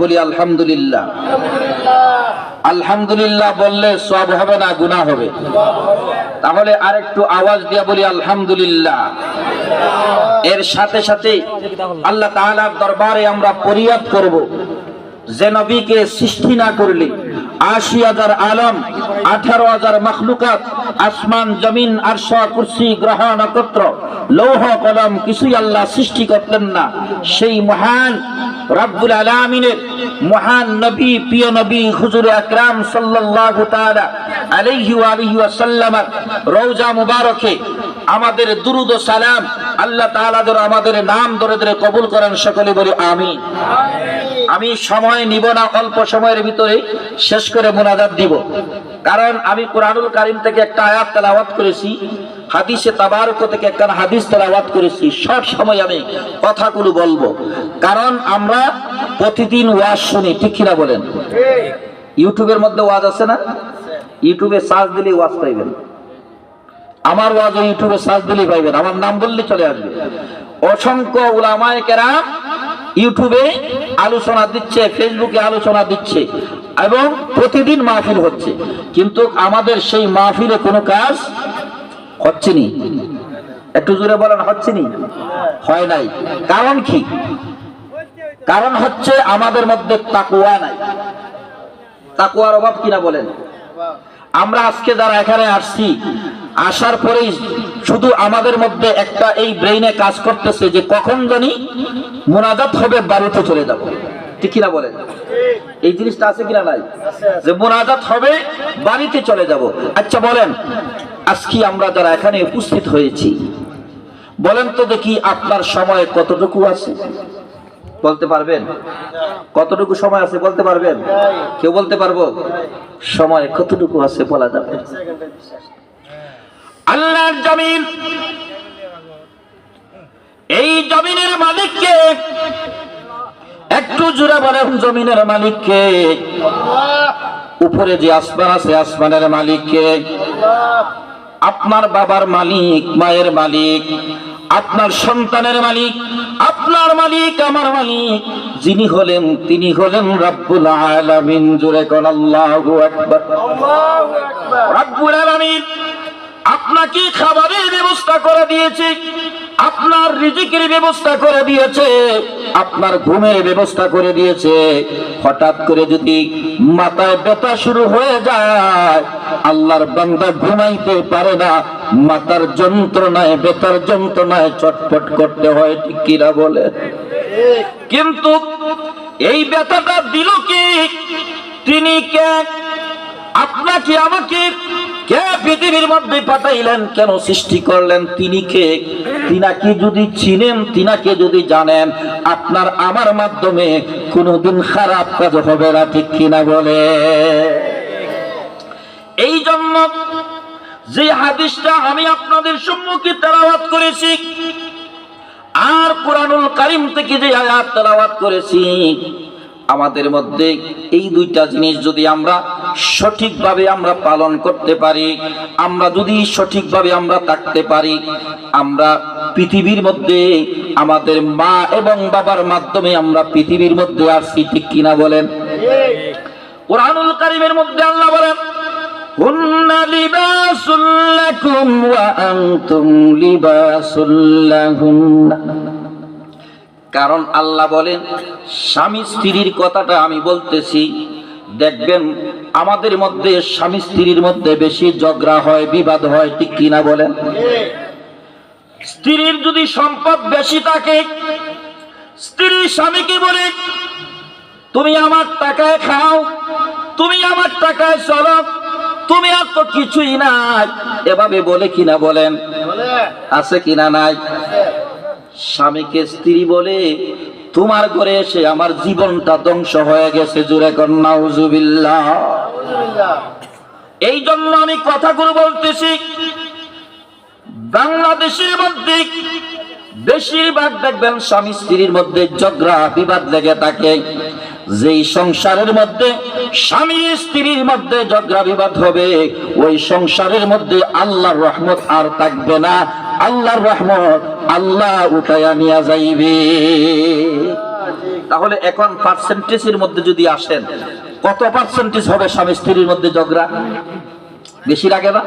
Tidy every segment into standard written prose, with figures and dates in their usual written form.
বলি আলহামদুলিল্লাহ। আলহামদুলিল্লাহ বললে সওয়াব হবে না গুনাহ হবে? তাহলে আরেকটু আওয়াজ দিয়ে বলি আলহামদুলিল্লাহ। এর সাথে সাথে আল্লাহ তাআলার দরবারে আমরা ফরিয়াদ করব যে নবীকে সৃষ্টি না করলে ৮০,০০০ আলম, ১৮,০০০ মাখলুকাত, আসমান জমিন আরশ কুরসি গ্রহ নক্ষত্র লৌহ কলম কিছুই আল্লাহ সৃষ্টি করতেন না। সেই মহান রব্বুল আলামিনের মহান নবী, প্রিয় নবী হুজুর আকরাম সাল্লাল্লাহু তাআলা আলাইহি ওয়া আলিহি ওয়াসাল্লাম রওজা মুবারকে আমাদের দুরুদ ও সালাম আল্লাহ তাআলা যেন আমাদের নাম ধরে ধরে কবুল করেন, সকলে বলি আমিন। আমি সময় নিব না, অল্প সময়ের ভিতরে শেষ করে মুনাজাত দিব। কারণ আমি কুরআনুল কারীম থেকে একটা আয়াত তেলাওয়াত করেছি, হাদিসে তাবারক থেকে একটা হাদিস তেলাওয়াত করেছি। সব সময় আমি কথাগুলো বলবো, কারণ আমরা প্রতিদিন ওয়াজ শুনি, ঠিক কিনা বলেন? ইউটিউবের মধ্যে ওয়াজ আছে না? ইউটিউবে সার্চ দিলে ওয়াজ পাইবেন। আমার ওয়াজ ইউটিউবে সার্চ দিলেই পাইবেন, আমার নাম বললে চলে আসবে। অসংখ্য উলামায়ে কেরাম ইউটিউবে আলোচনা দিচ্ছে, ফেসবুকে আলোচনা দিচ্ছে এবং প্রতিদিন মাহফিল হচ্ছে, কিন্তু আমাদের সেই মাহফিলে কোনো কাজ হচ্ছে নি। একটু জোরে বলেন, হচ্ছে নি? হয় নাই। কারণ কি? কারণ হচ্ছে আমাদের মধ্যে তাকওয়া নাই। তাকওয়ার অভাব কিনা বলেন? আমরা আজকে যারা এখানে আসছি, আসার পরেই শুধু আমাদের মধ্যে একটা এই ব্রেইনে কাজ করতেছে যে কখন জানি মুনাজাত হবে, বাড়িতে চলে যাব, ঠিক কিনা বলেন? এই জিনিসটা আছে কিনা নাই? যে মুনাজাত হবে বাড়িতে চলে যাব। আচ্ছা বলেন, আজকে আমরা যারা এখানে উপস্থিত হয়েছি, বলেন তো দেখি আপনার সময় কতটুকু আছে? বলতে পারবেন? কতটুকু সময় আছে বলতে পারবেন? কেউ বলতে পারবো সময় কতটুকু আছে? বলা যাবে? আল্লাহর জমিন, এই জমিনের মালিককে একটু জোরে বলেন, জমিনের মালিককে। উপরে যে আসমান আছে, আসমানের মালিককে। আপনার বাবার মালিক, মায়ের মালিক, আপনার সন্তানের মালিক, আপনার মালিক, আমার মালিক যিনি হলেন, তিনি হলেন রব্বুল আলামিন। জোরে কোন আল্লাহু আকবার। রব্বুল আলামিন আপনাকে খাবারের ব্যবস্থা করে দিয়েছে, আপনার রিজিকের ব্যবস্থা করে দিয়েছে, আপনার ঘুমের ব্যবস্থা করে দিয়েছে। হঠাৎ করে যদি মাথায় ব্যথা শুরু হয়ে যায়, আল্লাহর বান্দা ঘুমাইতে পারে না, মাথার যন্ত্রণায়, ব্যথার যন্ত্রণায় চটপট করতে হয়, ঠিক কিনা বলে? কিন্তু এই ব্যথাটা দিল কি? তিনি কে? আপনাকে আমাকে কে পৃথিবীর মধ্যে পাঠাইলেন? কেন সৃষ্টি করলেন? তিনি কে? তিনাকে যদি চিনেন, তিনাকে যদি জানেন, আপনার আমার মাধ্যমে কোনোদিন খারাপ কাজ হবে না, ঠিক কিনা বলে? এই জন্য যে হাদিসটা আমি আপনাদের সম্মুখে তেলাওয়াত করেছি, আর কুরআনুল কারীম থেকে যে আয়াত তেলাওয়াত করেছি, আমাদের মধ্যে এই দুইটা জিনিস যদি আমরা সঠিকভাবে আমরা পালন করতে পারি, আমরা যদি সঠিকভাবে আমরা থাকতে পারি, আমরা পৃথিবীর মধ্যে আমাদের মা এবং বাবার মাধ্যমে আমরা পৃথিবীর মধ্যে আসছি, ঠিক কিনা বলেন? কুরআনুল কারীমের মধ্যে আল্লাহ বলেন, হুন্না লিবাসুল লাকুম ওয়া আনতুম লিবাসুল লাহুন্না। কারণ আল্লাহ বলেন, স্বামী স্ত্রীর কথাটা আমি বলতেছি, দেখবেন আমাদের মধ্যে স্বামী স্ত্রীর মধ্যে বেশি ঝগড়া হয়, বিবাদ হয়, ঠিক কিনা বলেন? স্ত্রীর যদি সম্পদ বেশি থাকে, স্ত্রী স্বামীকে বলে তুমি আমার টাকায় খাও, তুমি আমার টাকায় চলো, তুমি আর তো কিছুই নাই, এভাবে বলে কিনা বলেন? আছে কিনা নাই? স্বামীকে স্ত্রী বলে তোমার ঘরে এসে আমার জীবনটা ধ্বংস হয়ে গেছে। জোরে কর নাউজুবিল্লাহ। এই জন্য আমি কথাগুলো বলতেছি, বাংলাদেশের মধ্যে বেশিরভাগ দেখবেন স্বামী স্ত্রীর মধ্যে ঝগড়া বিবাদ লেগে থাকে। যেই সংসারের মধ্যে স্বামী স্ত্রীর মধ্যে ঝগড়া বিবাদ হবে, ওই সংসারের মধ্যে আল্লাহর রহমত আর থাকবে না। আল্লাহর রহমত আল্লাহ উঠাইয়া নিয়ে যাইবে। তাহলে এখন পার্সেন্টেজের মধ্যে যদি আসেন, কত পার্সেন্টেজ হবে স্বামী স্ত্রীর মধ্যে ঝগড়া? বেশি লাগে না?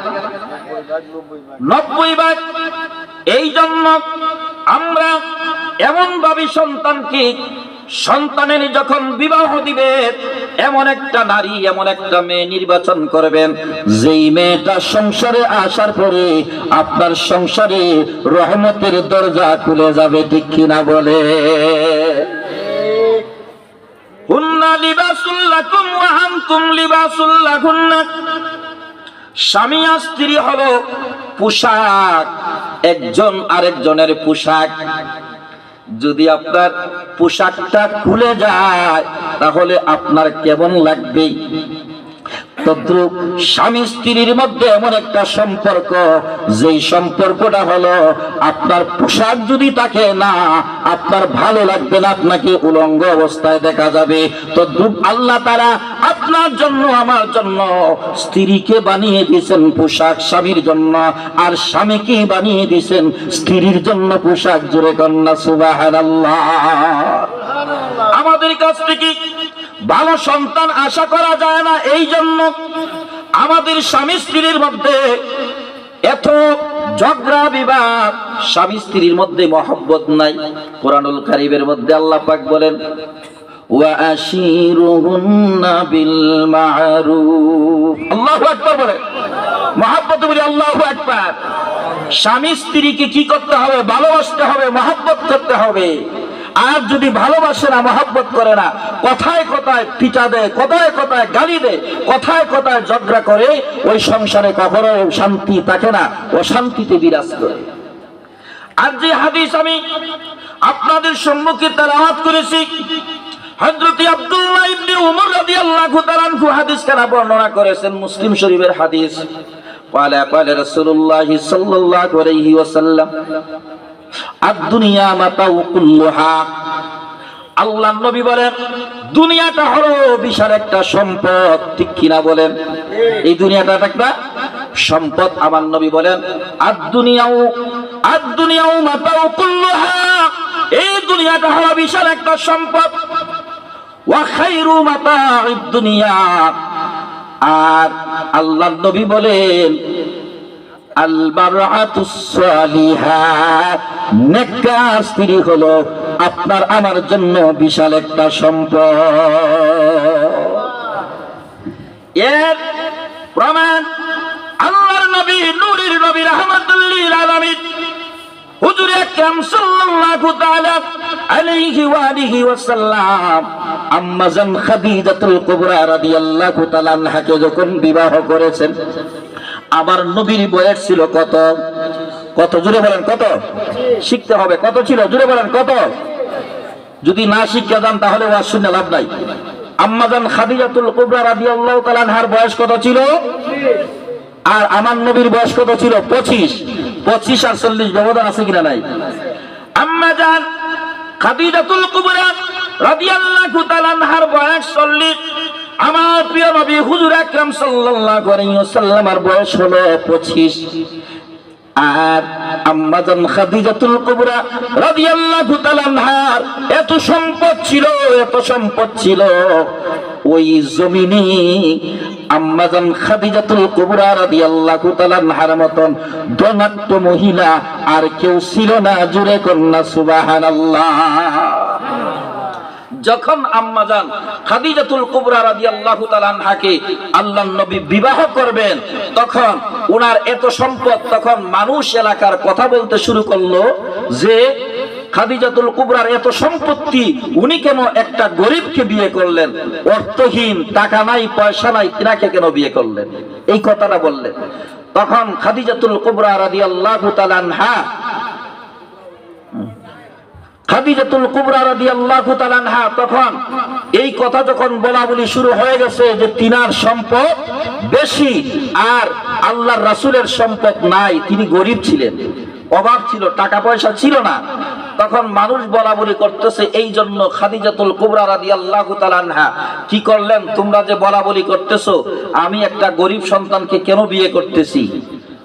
90 ভাগ। এই জন্য আমরা এমন ভাবে সন্তানের যখন বিবাহ দিবে, এমন একটা নারী, এমন একটা মেয়ে নির্বাচন করবেন, যেই মেয়েটা সংসারে আসার পরে আপনার সংসারে রহমতের দরজা খুলে যাবে, ঠিক কিনা বলে? হুন্না লিবাসুল লাকুম ওয়া আনতুম লিবাসুল লাহুন্না। স্বামী আর স্ত্রী হলো পোশাক, একজন আরেকজনের পোশাক। যদি আপনার পোশাকটা খুলে যায় তাহলে আপনার কেমন লাগবে? তদ্রূপ স্বামী স্ত্রীর মধ্যে এমন একটা সম্পর্ক, যেই সম্পর্কটা হলো আপনার পোশাক যদি থাকে না, আপনার ভালো লাগবে না, আপনাকে উলঙ্গ অবস্থায় দেখা যাবে। তদ্রূপ আল্লাহ তাআলা আপনার জন্য, আমার জন্য স্ত্রীকে বানিয়ে দিয়েছেন পোশাক স্বামীর জন্য, আর স্বামীকে বানিয়ে দিয়েছেন স্ত্রীর জন্য পোশাক। জোরে কন্যা সুবহানাল্লাহ। আমাদের কাছ থেকে ভালো সন্তান আশা করা যায় না, এই জন্য আমাদের স্বামী স্ত্রীর মধ্যে এত ঝগড়া বিবাদ, স্বামী স্ত্রীর মধ্যে মহব্বত নাই। কোরআনুল কারীমের মধ্যে আল্লাহ পাক বলেন, ওয়া আশিরুহুন্না বিল মা'রুফ। আল্লাহু আকবার বলে, মহব্বত বলে আল্লাহু আকবার। স্বামী স্ত্রীকে কি করতে হবে? ভালোবাসতে হবে, মহব্বত করতে হবে। আর যদি ভালোবাসে না, মহব্বত করে না, কথায় কথায় পিটা দেয়, কথায় কথায় গালি দেয়, কথায় কথায় ঝগড়া করে, ওই সংসারে কখনো শান্তি থাকে না, অশান্তিতে বিরাজ করে। আর যে হাদিস আমি আপনাদের সম্মুখে তেলাওয়াত করেছি, হযরত আব্দুল্লাহ ইবনে উমর রাদিয়াল্লাহু তাআলা আনহু হাদিস কানা বর্ণনা করেছেন, মুসলিম শরীফের হাদিস। ক্বালা ক্বালা রাসূলুল্লাহ সাল্লাল্লাহু আলাইহি ওয়াসাল্লাম, আদ-দুনিয়া মাতাউ কুল্লুহা। আল্লাহর নবী বলেন, দুনিয়াটা হলো বিশাল একটা সম্পদ, ঠিক কিনা বলেন? এই দুনিয়াটা একটা সম্পদ। আমার নবী বলেন, আদ-দুনিয়াউ মাতাউ কুল্লুহা। এই দুনিয়াটা হলো বিশাল একটা সম্পদ। ওয়া খায়রু মাতা'id দুনিয়া। আর আল্লাহর নবী বলেন, আল বারআতুস সালিহা, নেককার স্ত্রী হলো আপনার আমার জন্য বিশাল একটা সম্পদ। এর প্রমাণ আল্লাহর নবী, নূরের নবী, রাহমাতুল লিল আলামিন হুজুর আকরাম সাল্লাল্লাহু তাআলা আলাইহি ওয়া আলিহি ওয়াসাল্লাম আম্মা জান খাদিজাতুল কুবরা রাদিয়াল্লাহু তাআলা আনহাকে যখন বিবাহ করেছেন, আমার নবীর বয়স ছিল কত? কত? জোরে বলেন কত? শিখতে হবে। কত ছিল? জোরে বলেন কত? যদি না শিক্ষা যান তাহলে ওয়াজ শুনে লাভ নাই। আম্মা জান খাদিজাতুল কুবরা রাদিয়াল্লাহু তাআলা আনহার বয়স কত ছিল? আর আমার নবীর বয়স কত ছিল? 25। 25 আর 40 ব্যবধান আছে কিনা? নাই। আম্মা জান খাদিজাতুল কুবরা রাদিয়াল্লাহু তাআলা আনহার বয়স 40। আমার প্রিয় নবী হুজুর আকরাম সাল্লাল্লাহু আলাইহি ওয়াসাল্লামের বয়স হলো 25। আর আম্মা জান খাদিজাতুল কুবরা রাদিয়াল্লাহু তাআলা আনহার এত সম্পদ ছিল, এত সম্পদ ছিল, ওই জমিনে আম্মা জান খাদিজাতুল কুবরা রাদিয়াল্লাহু তাআলা আনহার মতন ধনাঢ্য মহিলা আর কেউ ছিল না। জোরে কন্যা সুবহানাল্লাহ। যখন আম্মা জান খাদিজাতুল কুবরা রাদিয়াল্লাহু তাআলা আনহাকে আল্লাহর নবী বিবাহ করবেন, তখন ওনার এত সম্পদ, তখন মানুষ এলাকার কথা বলতে শুরু করলো যে খাদিজাতুল কুবরার এত সম্পত্তি, উনি কেন একটা গরিবকে বিয়ে করলেন? অর্থহীন, টাকা নাই, পয়সা নাই, তিনাকে কেন বিয়ে করলেন? এই কথাটা বললেন। তখন খাদিজাতুল কুবরা রাদিয়াল্লাহু তাআলা আনহা, খাদিজাতুল কুবরা রাদিয়াল্লাহু তাআলা আনহা তখন এই কথা যখন বলা বলি শুরু হয়ে গেছে যে তিনার সম্পদ বেশি আর আল্লাহর রাসূলের সম্পদ নাই, তিনি গরিব ছিলেন, অভাব ছিল, টাকা পয়সা ছিল না, তখন মানুষ বলা বলি করতেছে। এই জন্য খাদিজাতুল কুবরা রাদিয়াল্লাহু তাআলা আনহা কি করলেন? তোমরা যে বলা বলি করতেছো আমি একটা গরিব সন্তানকে কেন বিয়ে করতেছি,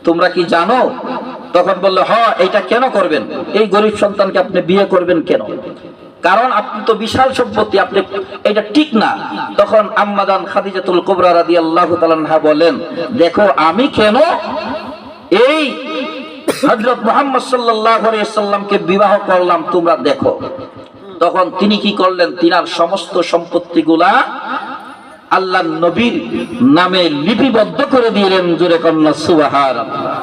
তোমরা কি জানো? তখন বললো, হ্যাঁ, এটা কেন করবেন? এই গরিব সন্তানকে আপনি বিয়ে করবেন কেন? কারণ আপনি তো বিশাল সম্পত্তি, আপনি এটা ঠিক না। তখন আম্মা জান খাদিজাতুল কুবরা রাদিয়াল্লাহু তাআলা আনহা বলেন, দেখো আমি কেন এই হযরত মুহাম্মদ সাল্লাল্লাহু আলাইহি ওয়াসাল্লামকে বিবাহ করলাম, তোমরা দেখো। তখন তিনি কি করলেন, তিনার সমস্ত সম্পত্তিগুলা আল্লাহর নবীর নামে লিপিবদ্ধ করে দিলেন। জোরে কন্যা সুবহানাল্লাহ।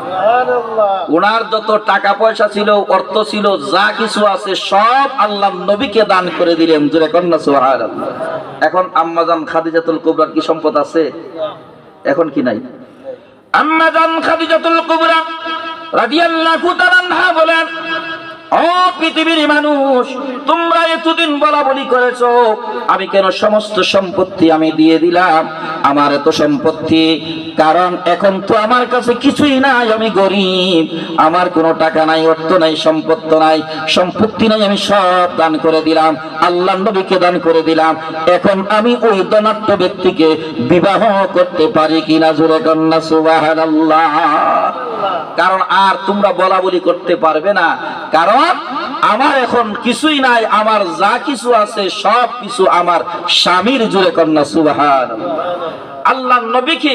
ওনার যত টাকা পয়সা ছিল, অর্থ ছিল, যা কিছু আছে সব আল্লাহর নবীকে দান করে দিলেন। জোরে কন্যা সুবহানাল্লাহ। এখন আম্মা জান খাদিজাতুল কুবরার কি সম্পদ আছে? এখন কি নাই? আম্মা জান খাদিজাতুল কুবরা রাদিয়াল্লাহু তাআলা আনহা বলেন, ও পৃথিবীর মানুষ, তোমরা এতদিন বলা বলি করেছো আমি কেন সমস্ত সম্পত্তি আমি দিয়ে দিলাম, আমার এত সম্পত্তি, কারণ এখন তো আমার কাছে কিছুই নাই, আমি গরিব, আমার কোনো টাকা নাই, অর্থ নাই, সম্পত্তি নাই, আমি সব দান করে দিলাম, আল্লাহর নবীকে দান করে দিলাম। এখন আমি ওই ধনাঢ্য ব্যক্তিকে বিবাহ করতে পারি কিনা? জোরে কন্যা সুবহানাল্লাহ। কারণ আর তোমরা বলা বলি করতে পারবে না, কারণ আমার এখন কিছুই নাই, আমার যা কিছু আছে সব কিছু আমার স্বামীর। জোরে কন্যা সুবহানাল্লাহ। আল্লাহর নবী কি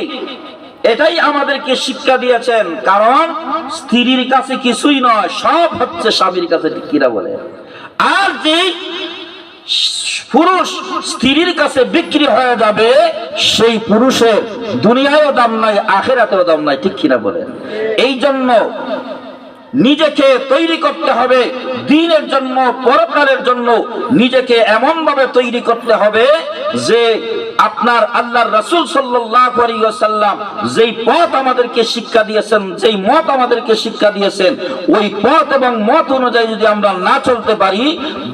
এটাই আমাদেরকে শিক্ষা দিয়েছেন, কারণ স্ত্রীর কাছে কিছুই নয়, সব হচ্ছে স্বামীর কাছে, ঠিক কিনা বলে? আর যে পুরুষ স্ত্রীর কাছে বিক্রি হয়ে যাবে, সেই পুরুষের দুনিয়ায়ও দাম নাই, আখিরাতেও দাম নাই, ঠিক কিনা বলে? এই জন্য নিজেকে তৈরি করতে হবে দ্বীনের জন্য, পরকালের জন্য। নিজেকে এমন ভাবে তৈরি করতে হবে যে আপনার আল্লাহর রাসূল সাল্লাল্লাহু আলাইহি ওয়াসাল্লাম যেই পথ আমাদেরকে শিক্ষা দিয়েছেন, যেই মত আমাদেরকে শিক্ষা দিয়েছেন, ওই পথ এবং মত অনুযায়ী যদি আমরা না চলতে পারি,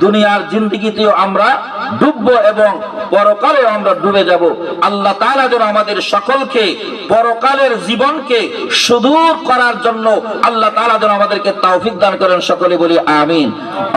দুনিয়ার জিন্দেগিতেও আমরা ডুববো এবং পরকালেও আমরা ডুবে যাব। আল্লাহ তাআলা যেন আমাদের সকলকে পরকালের জীবনকে সুদূর করার জন্য আল্লাহ তাআলা যেন আমাদেরকে তৌফিক দান করেন। সকলে বলি আমিন।